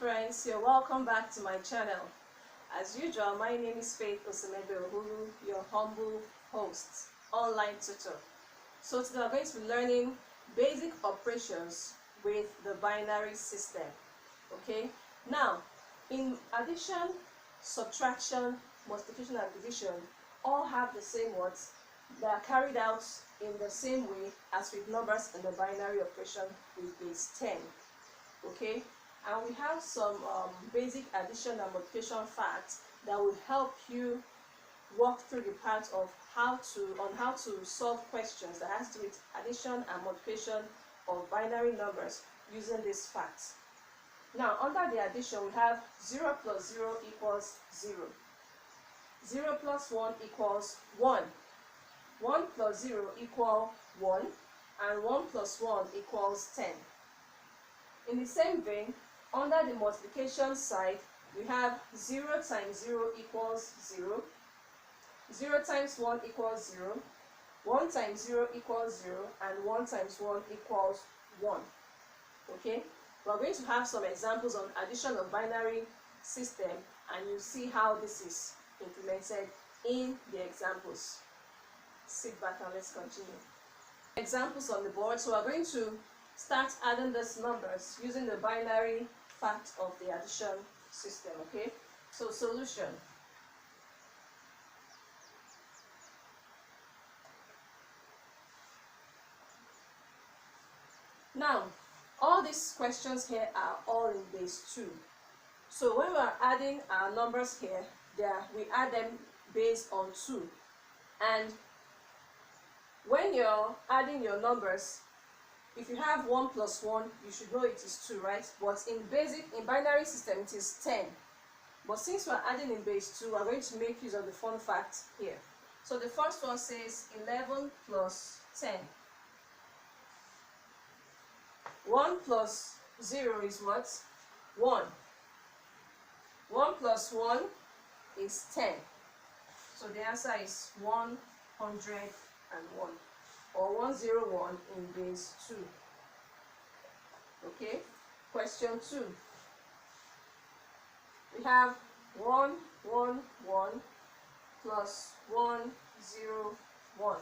friends, you're welcome back to my channel. As usual, my name is Faith Osemebe-Ohuru, your humble host, online tutor. So today we're going to be learning basic operations with the binary system. Okay, now in addition, subtraction, multiplication and division all have the same words. They are carried out in the same way as with numbers in the binary operation with base 10. Okay, and we have some basic addition and multiplication facts that will help you walk through the part of how to solve questions that has to do with addition and multiplication of binary numbers using these facts. Now, under the addition, we have 0 plus 0 equals 0. 0 plus 1 equals 1. 1 plus 0 equals 1. And 1 plus 1 equals 10. In the same vein, under the multiplication side, we have 0 times 0 equals 0. 0 times 1 equals 0. 1 times 0 equals 0. And 1 times 1 equals 1. Okay? We're going to have some examples on addition of binary system, and you'll see how this is implemented in the examples. Sit back and let's continue. Examples on the board. So we're going to start adding these numbers using the binary fact of the addition system. Okay? So solution. Now, all these questions here are all in base 2. So when we are adding our numbers here, we add them based on 2. And when you're adding your numbers, if you have 1 plus 1, you should know it is 2, right? But in binary system, it is 10. But since we're adding in base 2, we're going to make use of the fun fact here. So the first one says 11 plus 10. 1 plus 0 is what? 1. 1 plus 1 is 10. So the answer is 101, or 101 in base 2. Okay? Question 2. We have 1, 1, 1 plus 1, 0, 1.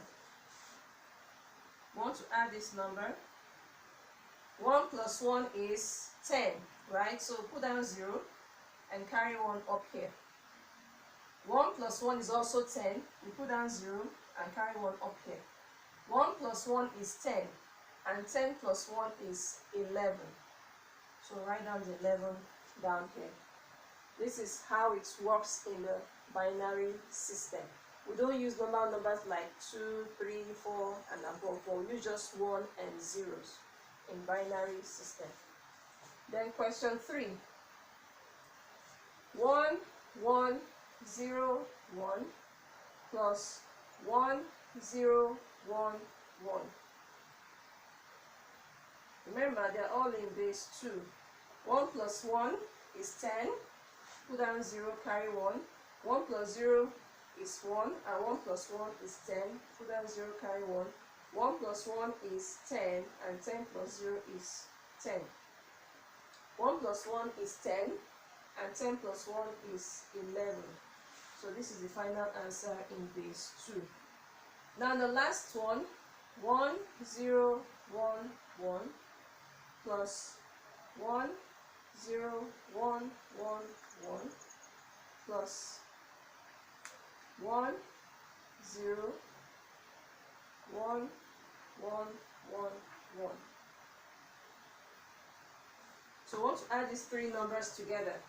We want to add this number. 1 plus 1 is 10, right? So put down 0 and carry 1 up here. 1 plus 1 is also 10. You put down 0 and carry 1 up here. 1 plus 1 is 10, and 10 plus 1 is 11. So write down the 11 down here. This is how it works in the binary system. We don't use normal numbers like 2, 3, 4, and above, but we use just 1 and zeros in binary system. Then question 3. 1, 1, 0, 1 plus 1, 0, 1, 1. Remember, they're all in base 2. 1 plus 1 is 10. Put down 0, carry 1. 1 plus 0 is 1, and 1 plus 1 is 10. Put down 0, carry 1. 1 plus 1 is 10, and 10 plus 0 is 10. 1 plus 1 is 10, and 10 plus 1 is 11. So this is the final answer in base 2. Now the last one, 1, 0, 1, 1 plus 1, 0, 1, 1, 1 plus 1, 0, 1, 1, 1, 1. So we want to add these three numbers together.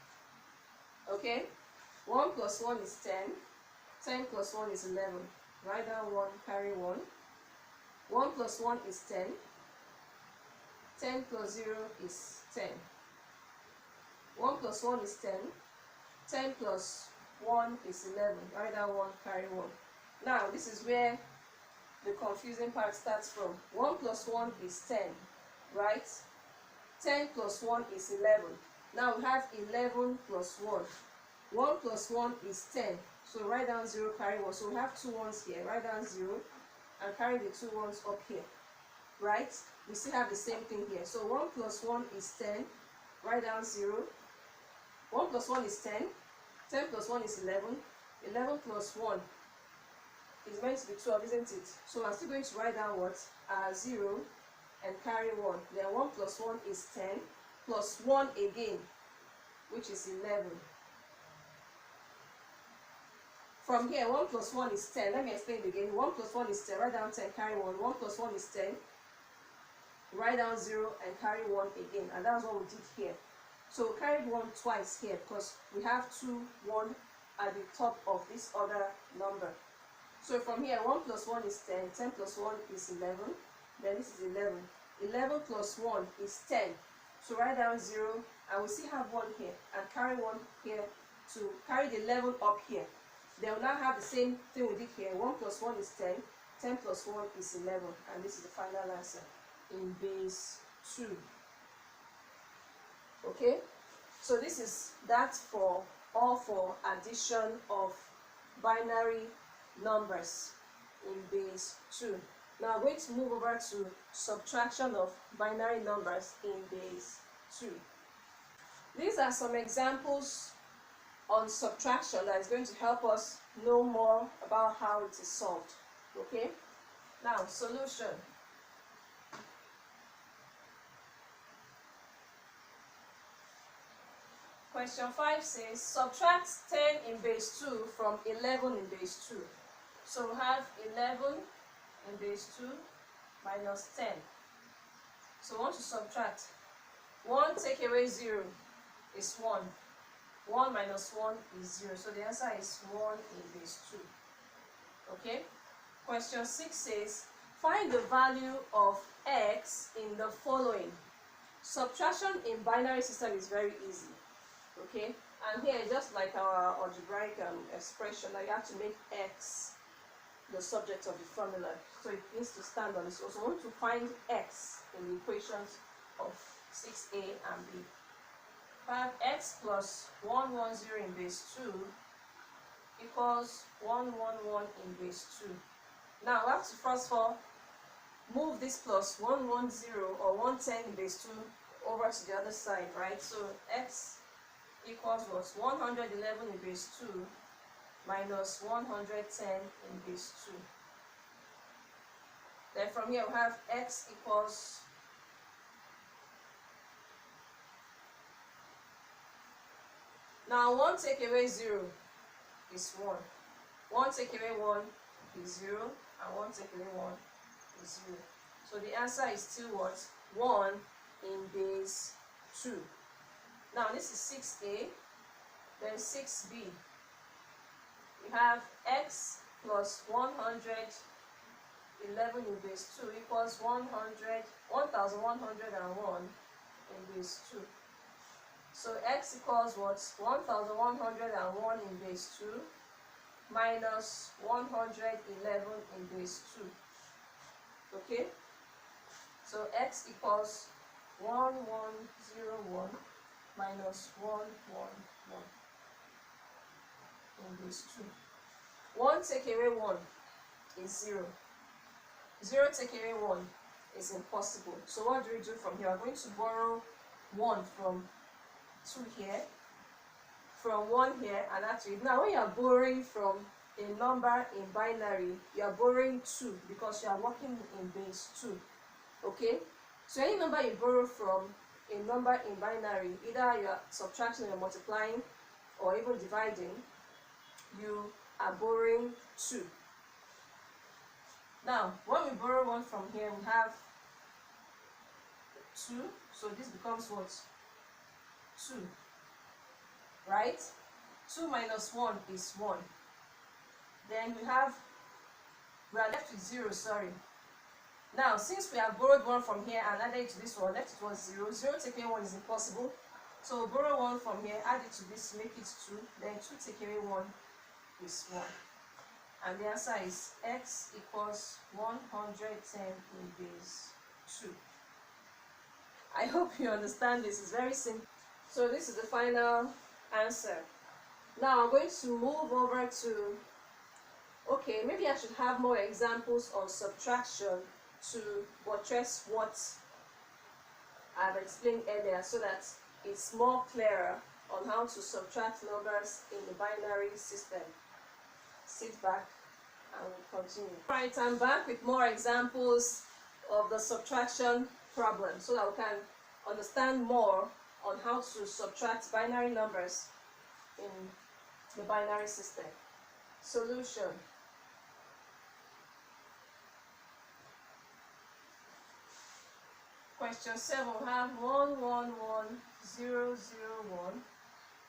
Okay? 1 plus 1 is 10. 10 plus 1 is 11. Write down 1, carry 1. 1 plus 1 is 10. 10 plus 0 is 10. 1 plus 1 is 10. 10 plus 1 is 11. Write down 1, carry 1. Now, this is where the confusing part starts from. 1 plus 1 is 10, right? 10 plus 1 is 11. Now we have 11 plus 1. 1 plus 1 is 10. So write down 0, carry 1. So we have 2 ones here. Write down 0 and carry the 2 ones up here. Right? We still have the same thing here. So 1 plus 1 is 10. Write down 0 1 plus 1 is 10. 10 plus 1 is 11. 11 plus 1 is meant to be 12, isn't it? So I'm still going to write down what? 0 and carry 1. Then 1 plus 1 is 10 plus 1 again, which is 11. From here, 1 plus 1 is 10. Let me explain it again. 1 plus 1 is 10. Write down 10, carry 1. 1 plus 1 is 10. Write down 0 and carry 1 again. And that's what we did here. So we carried 1 twice here because we have 2, 1 at the top of this other number. So from here, 1 plus 1 is 10. 10 plus 1 is 11. Then this is 11. 11 plus 1 is 10. So write down 0 and we still have 1 here. And carry 1 here to carry the 11 up here. They will now have the same thing we did here. 1 plus 1 is 10. 10 plus 1 is 11. And this is the final answer in base 2. Okay? So this is that for all for addition of binary numbers in base 2. Now I'm going to move over to subtraction of binary numbers in base 2. These are some examples on subtraction that is going to help us know more about how it is solved. Okay? Now, solution. Question 5 says, subtract 10 in base 2 from 11 in base 2. So we have 11 in base 2 minus 10. So we want to subtract. 1 take away 0 is 1. 1 minus 1 is 0. So the answer is 1 in base 2. Okay? Question 6 says, find the value of x in the following. Subtraction in binary system is very easy. Okay? And here, just like our algebraic expression, you have to make x the subject of the formula. So it needs to stand on this. So we want to find x in the equations of 6a and b. 5x plus 110 in base 2 equals 111 in base 2. Now we have to first of all move this plus 110 or 110 in base 2 over to the other side, right? So x equals what? 111 in base 2 minus 110 in base 2. Then from here we have x equals now 1 take away 0 is 1. 1 take away 1 is 0 and 1 take away 1 is 0. So the answer is still what? 1 in base 2. Now this is 6a, then 6b. We have x plus 111 in base 2 equals 1101 in base 2. So x equals what? 1101 in base 2 minus 111 in base 2. Okay? So x equals 1101 minus 111 in base 2. 1 take away 1 is 0. 0 take away 1 is impossible. So what do we do from here? We're going to borrow 1 from 2 here, from 1 here, and add to it. Now when you are borrowing from a number in binary, you are borrowing 2 because you are working in base 2. Okay? So any number you borrow from a number in binary, either you are subtracting or multiplying or even dividing, you are borrowing 2. Now, when we borrow 1 from here, we have 2. So this becomes what? 2. Right? 2 minus 1 is 1. Then we are left with 0, sorry. Now, since we have borrowed 1 from here and added it to this one, left it was 0. 0 take away 1 is impossible. So we'll borrow 1 from here, add it to this, make it 2. Then 2 take away 1 is 1. And the answer is x equals 110 in base 2. I hope you understand this. It's very simple. So this is the final answer. Now I'm going to move over to, okay, maybe I should have more examples on subtraction to buttress what I've explained earlier so that it's more clearer on how to subtract numbers in the binary system. Sit back and we'll continue. Alright, I'm back with more examples of the subtraction problem so that we can understand more on how to subtract binary numbers in the binary system. Solution. Question 7, we have 111001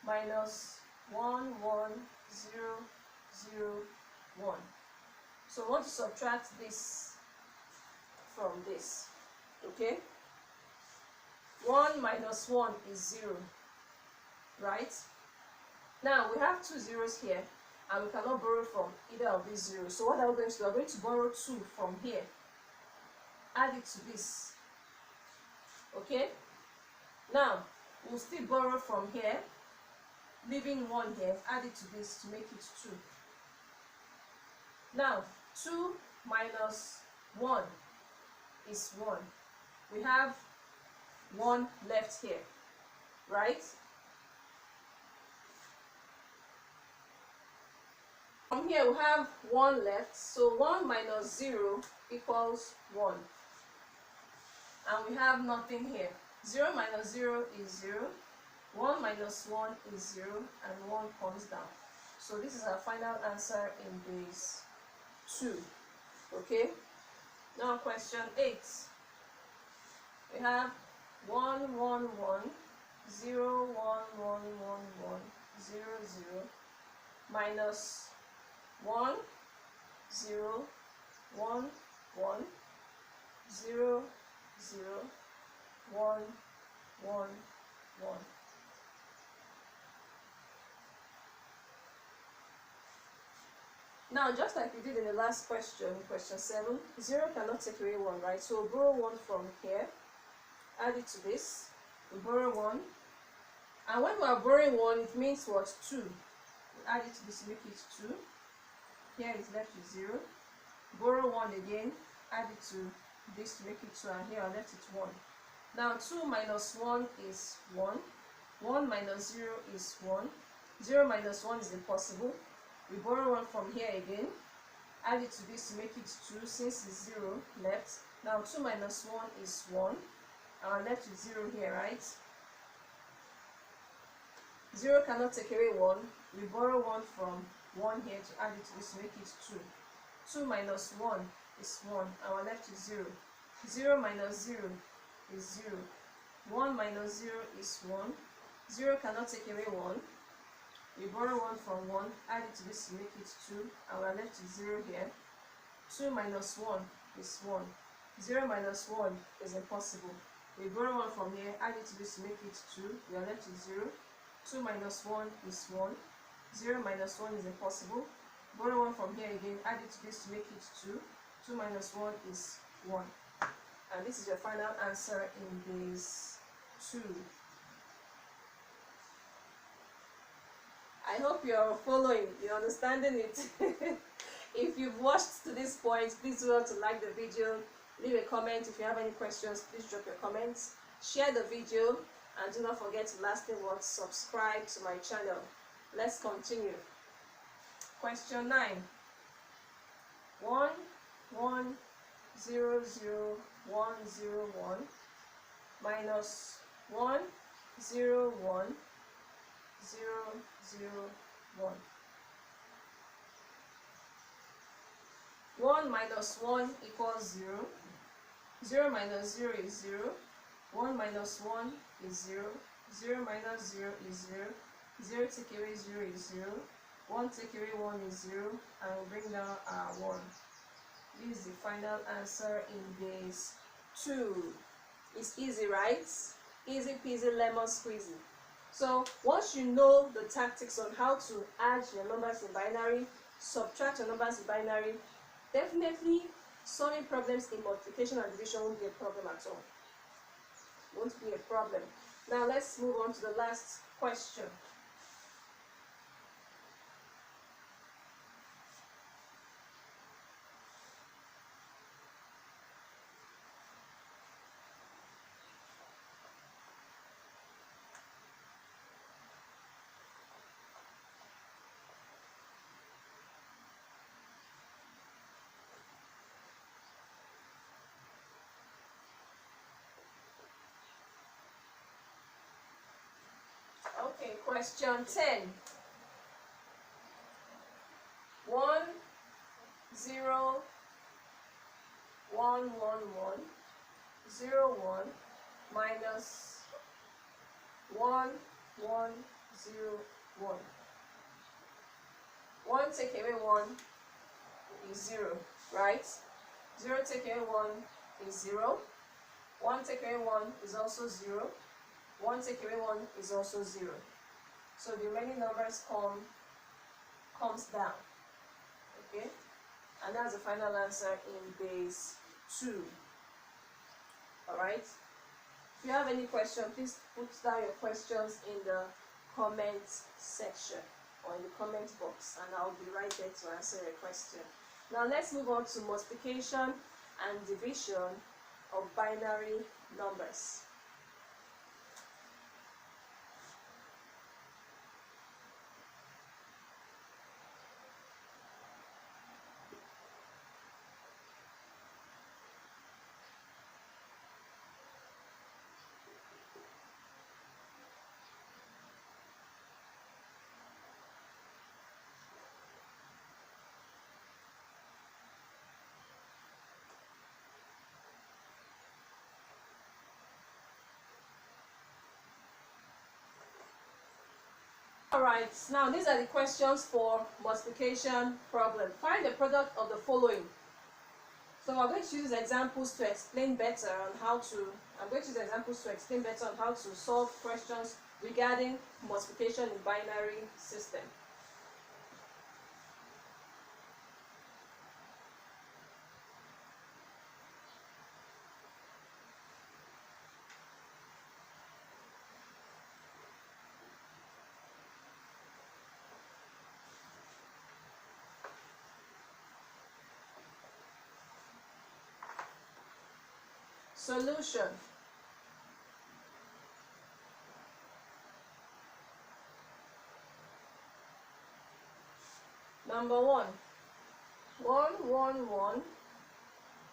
minus 11001. So we want to subtract this from this, okay? 1 minus 1 is 0, right? Now we have two zeros here and we cannot borrow from either of these zeros. So what are we going to do? We're going to borrow 2 from here, add it to this, okay? Now we'll still borrow from here, leaving 1 here, add it to this to make it 2. Now 2 minus 1 is 1. We have 1 left here, right? From here we have 1 left, so 1 minus 0 equals 1. And we have nothing here. 0 minus 0 is 0, 1 minus 1 is 0, and 1 comes down. So this is our final answer in base 2. Okay? Now question 8. We have 1 1 1 0 1 1 1 1 0 0 minus 1 0 1 1 0 0 1 1 1. Now, just like we did in the last question, question 7, 0 cannot take away 1, right? So we'll borrow 1 from here, add it to this, we borrow 1, and when we are borrowing 1, it means what? 2. We add it to this to make it 2. Here is left with 0. Borrow 1 again, add it to this to make it 2, and here I left it 1. Now 2 minus 1 is 1. 1 minus 0 is 1. 0 minus 1 is impossible. We borrow 1 from here again, add it to this to make it 2 since it's 0 left. Now 2 minus 1 is 1. And I'm left with 0 here, right? 0 cannot take away 1. We borrow 1 from 1 here to add it to this to make it 2. 2 minus 1 is 1. And we're left with 0. 0 minus 0 is 0. 1 minus 0 is 1. 0 cannot take away 1. We borrow 1 from 1, add it to this to make it 2, and we're left with 0 here. 2 minus 1 is 1. 0 minus 1 is impossible. We borrow 1 from here, add it to this to make it 2, we are left with 0. 2 minus 1 is 1. 0 minus 1 is impossible. Borrow 1 from here again, add it to this to make it 2. 2 minus 1 is 1. And this is your final answer in base 2. I hope you're following, you're understanding it. If you've watched to this point, please do not to like the video, leave a comment. If you have any questions, please drop your comments, share the video, and do not forget to lastly subscribe to my channel. Let's continue. Question 9. 1 1 0 0 1 0 1 minus 1 0 1 0 0 1. 1 minus 1 equals 0. 0 minus 0 is 0. 1 minus 1 is 0. 0 minus 0 is 0. 0 take away 0 is 0. 1 take away 1 is 0. And we'll bring down our 1. This is the final answer in base 2. It's easy, right? Easy peasy lemon squeezy. So once you know the tactics on how to add your numbers in binary, subtract your numbers in binary, definitely solving problems in multiplication and division won't be a problem at all. Won't be a problem. Now let's move on to the last question. Okay, question 10. 1, 0, 1, 1, 1, 0, 1 minus 1, 1, 0, 1. 1 take away 1 is 0, right? 0 take away 1 is 0. 1 take away 1 is also 0. 1 take away 1 is also 0. So the remaining numbers comes down. Okay? And that's the final answer in base 2. Alright? If you have any question, please put down your questions in the comment section or in the comment box, and I'll be right there to answer your question. Now let's move on to multiplication and division of binary numbers. Alright, now these are the questions for multiplication problem. Find the product of the following. So I'm going to use examples to explain better on how to solve questions regarding multiplication in binary system. Solution. Number 1. 1, 1, 1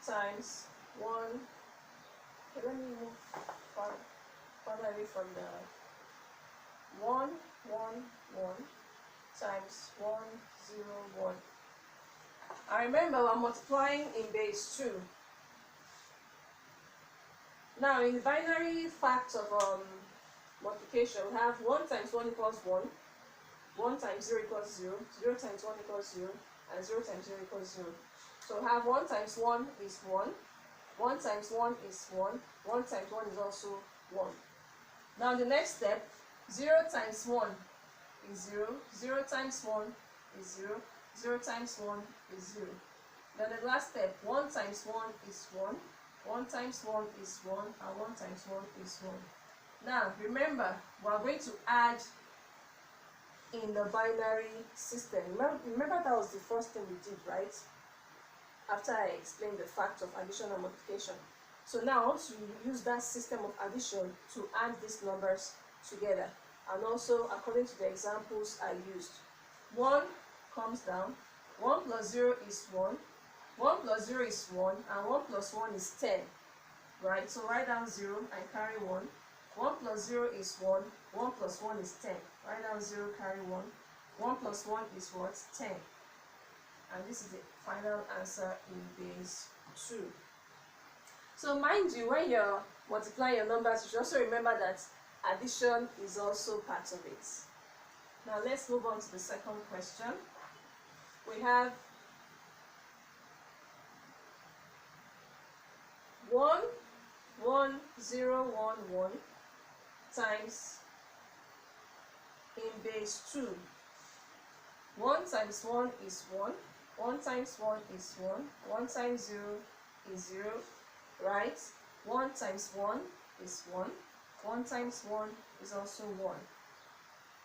times 1. Okay, let me move farther away from the 1, 1, 1 times 1, 0, 1. I remember we're multiplying in base 2. Now, in the binary fact of multiplication, we have 1 times 1 equals 1, 1 times 0 equals 0, 0 times 1 equals 0, and 0 times 0 equals 0. So we have 1 times 1 is 1, 1 times 1 is 1, 1 times 1 is also 1. Now, the next step, 0 times 1 is 0, 0 times 1 is 0, 0 times 1 is 0. Then the last step, 1 times 1 is 1, 1 times 1 is 1, and 1 times 1 is 1. Now, remember, we are going to add in the binary system. Remember that was the first thing we did, right? After I explained the fact of addition and multiplication. So now I want to use that system of addition to add these numbers together. And also, according to the examples I used. 1 comes down, 1 plus 0 is 1, 1 plus 0 is 1, and 1 plus 1 is 10. Right? So write down 0 and carry 1. 1 plus 0 is 1, 1 plus 1 is 10. Write down 0, carry 1. 1 plus 1 is what? 10. And this is the final answer in base 2. So mind you, when you're multiplying your numbers, you should also remember that addition is also part of it. Now let's move on to the second question. We have 1, 1, 0, 1, 1 times in base 2. 1 times 1 is 1, 1 times 1 is 1, 1 times 0 is 0, right? 1 times 1 is 1, 1 times 1 is also 1.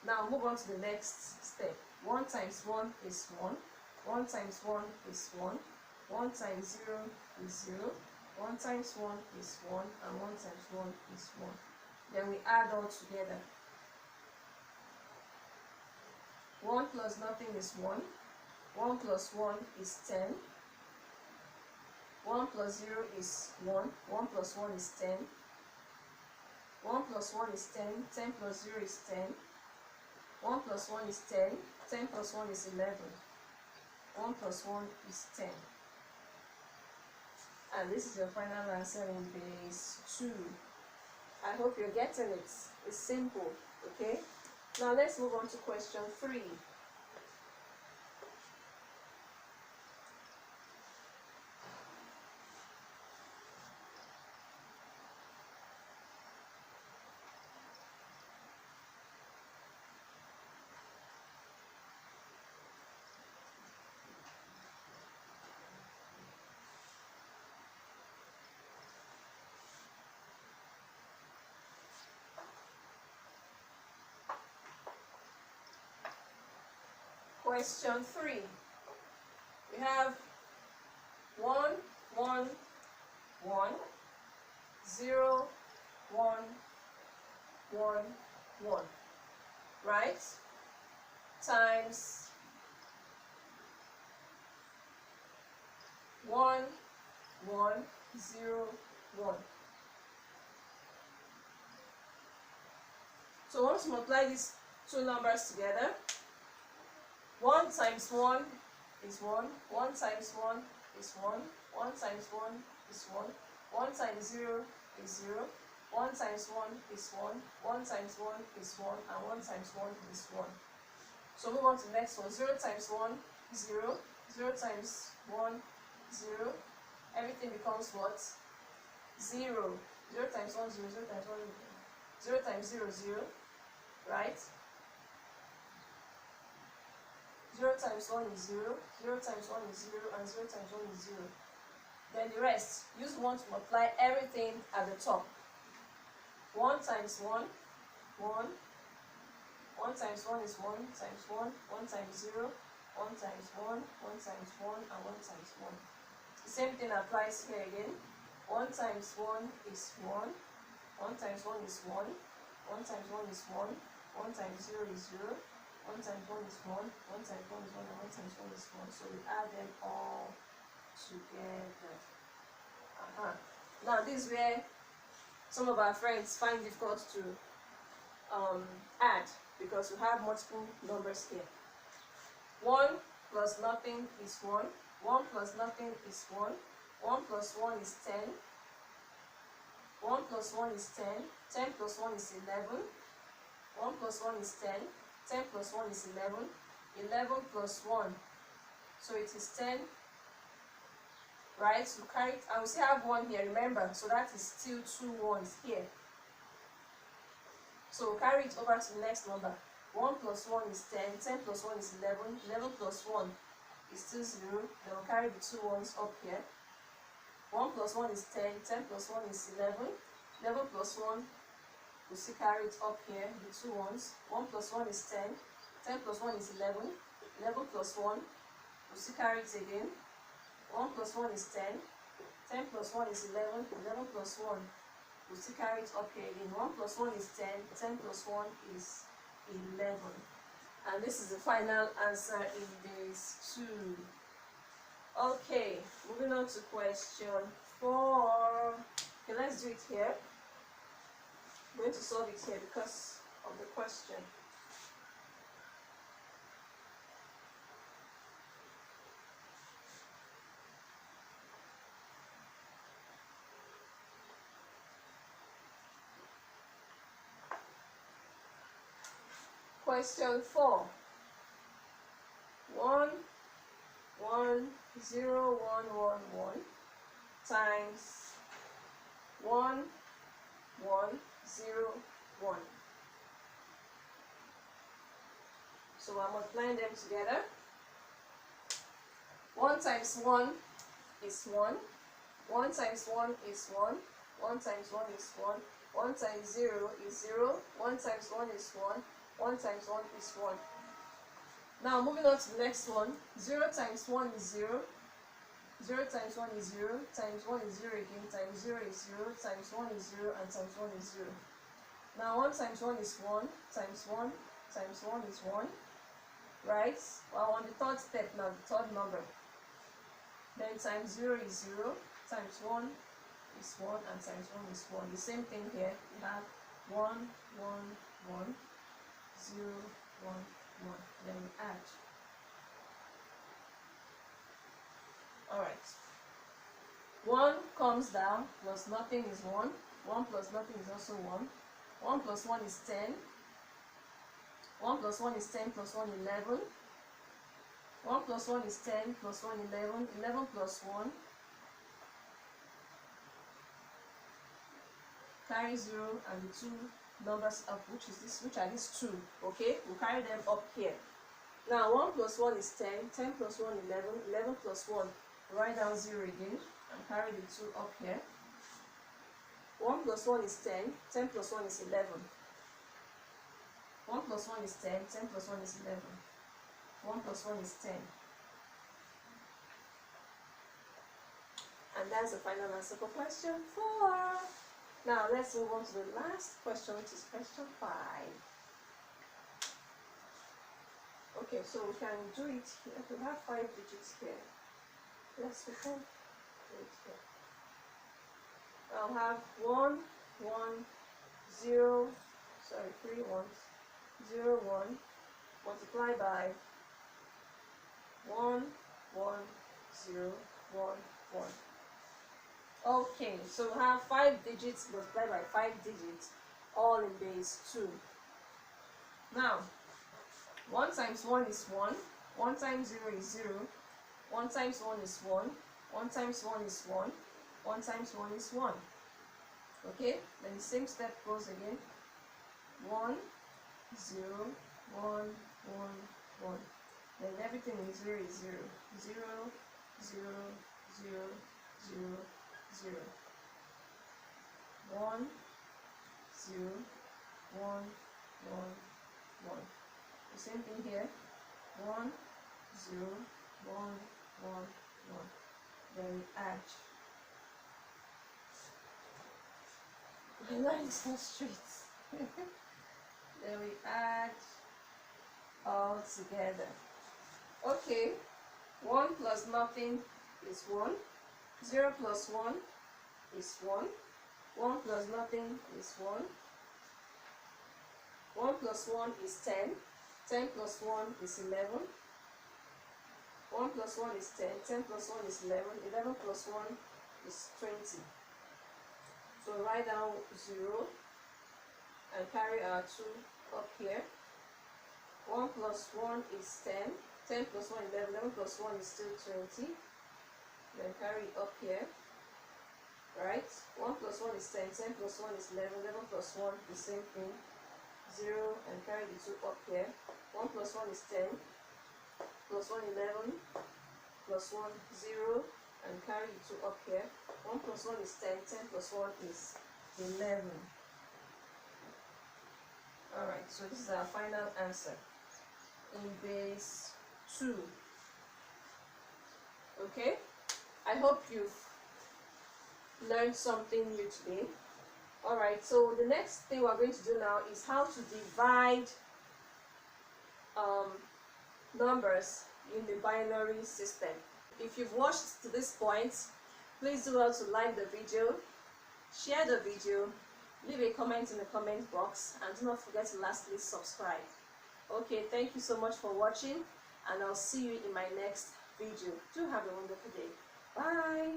Now move on to the next step. 1 times 1 is 1, 1 times 1 is 1, 1 times 0 is 0, 1 times 1 is 1, and 1 times 1 is 1. Then we add all together. 1 plus nothing is 1, 1 plus 1 is 10, 1 plus 0 is 1, 1 plus 1 is 10, 1 plus 1 is 10, 10 plus 0 is 10, 1 plus 1 is 10. 10 plus 1 is 11. 1 plus 1 is 10. And this is your final answer in base 2. I hope you're getting it. It's simple, okay? Now let's move on to question 3. Question 3. We have 1, 1, 1, 0, 1, 1, 1, right? Times 1, 1, 0, 1. So once you multiply these two numbers together, 1 times 1 is 1, 1 times 1 is 1, 1 times 1 is 1, 1 times 0 is 0, 1 times 1 is 1, 1 times 1 is 1, and 1 times 1 is 1. So move on to the next one. 0 times 1, 0, 0 times 1, 0. Everything becomes what? 0. 0 times 1, 0, 0 times 1, 0 times 0, 0, right? 0 times 1 is 0, 0 times 1 is 0, and 0 times 1 is 0. Then the rest, use 1 to multiply everything at the top. 1 times 1, 1. 1 times 1 is 1 times 1, 1 times 0, 1 times 1, 1 times 1, and 1 times 1. The same thing applies here again. 1 times 1 is 1, 1 times 1 is 1, 1 times 1 is 1, 1 times 0 is 0, 1 times 1 is 1, 1 times 1 is 1, and 1 times 1 is 1. So we add them all together. Now this is where some of our friends find it difficult to add, because we have multiple numbers here. 1 plus nothing is 1, 1 plus nothing is 1, 1 plus 1 is 10, 1 plus 1 is 10, 10 plus 1 is 11, 1 plus 1 is 10, 10 plus 1 is 11, 11 plus 1, so it is 10, right? So carry it, I will still have 1 here, remember, so that is still 2 ones here. So we'll carry it over to the next number. 1 plus 1 is 10, 10 plus 1 is 11, 11 plus 1 is still 0, then we'll carry the 2 ones up here. 1 plus 1 is 10, 10 plus 1 is 11, 11 plus 1, we'll still carry it up here, the 2 ones. 1 plus 1 is 10, 10 plus 1 is 11, 11 plus 1, we'll still carry it again. 1 plus 1 is 10, 10 plus 1 is 11, 11 plus 1, we'll still carry it up here again. 1 plus 1 is 10, 10 plus 1 is 11. And this is the final answer in this 2. Okay, moving on to question 4. Okay, let's do it here. I'm going to solve it here because of the question. Question 4. 1, 1, 0, 1, 1, 1 times 1, 1, 0, 1. So I'm multiplying them together. 1 times 1 is 1. 1 times 1 is 1. 1 times 1 is 1. 1 times 0 is 0. 1 times 1 is 1. 1 times 1 is 1. Now moving on to the next one. 0 times 1 is 0. 0 times 1 is 0. Times 1 is 0 again. Times 0 is 0. Times 1 is 0. And times 1 is 0. Now 1 times 1 is 1. Times 1 times 1 is 1. Right? Well, on the third step now, the third number. Then times 0 is 0. Times 1 is 1. And times 1 is 1. The same thing here. We have 1, 1, 1. 0, 1. 1, 1. Then we add. Alright. 1 comes down, plus nothing is 1. 1 plus nothing is also 1. 1 plus 1 is 10. 1 plus 1 is 10 plus 1, 11. 1 plus 1 is 10 plus 1, 11. 11 plus 1. Carry 0 and the two numbers up, which are these two. Okay, we'll carry them up here. Now 1 plus 1 is 10. 10 plus 1, 11. 11 plus 1. Write down 0 again and carry the 2 up here. 1 plus 1 is 10. 10 plus 1 is 11. 1 plus 1 is 10. 10 plus 1 is 11. 1 plus 1 is 10. And that's the final answer for question 4. Now let's move on to the last question, which is question 5. Okay, so we can do it here. We have 5 digits here. Yes, we can do it here. I'll have 1, 1, 0, sorry, 3 ones, 0, 1, multiply by 1, 1, 0, 1, 1. Okay, so we have 5 digits multiplied by 5 digits, all in base 2. Now, 1 times 1 is 1, 1 times 0 is 0, 1 times 1 is 1, 1 times 1 is 1, 1 times 1 is 1. Okay, then the same step goes again. 1, 0, 1, 1, 1. Then everything in 0 is 0. 0, 0, 0, 0, 0. 1, 0, 1, 1, 1. The same thing here. 1, 0, 1, 1, 1. Then we add. My line is not straight. Then we add all together. Okay. 1 plus nothing is 1. 0 plus 1 is 1. 1 plus nothing is 1. 1 plus 1 is 10. 10 plus 1 is 11. 1 plus 1 is 10. 10 plus 1 is 11. 11 plus 1 is 20. So write down 0 and carry our 2 up here. 1 plus 1 is 10. 10 plus 1 is 11. 11 plus 1 is still 20. Then carry it up here. Right? 1 plus 1 is 10. 10 plus 1 is 11. 11 plus 1 the same thing. 0 and carry the 2 up here. 1 plus 1 is 10. Plus 1 11. Plus 1 0 and carry the 2 up here. 1 plus 1 is 10. 10 plus 1 is 11. Alright, so this is our final answer in base 2. Okay, I hope you've learned something new today. Alright, so the next thing we're going to do now is how to divide numbers in the binary system. If you've watched to this point, please do well to like the video, share the video, leave a comment in the comment box, and do not forget to lastly subscribe. Okay, thank you so much for watching, and I'll see you in my next video. Do have a wonderful day. Bye.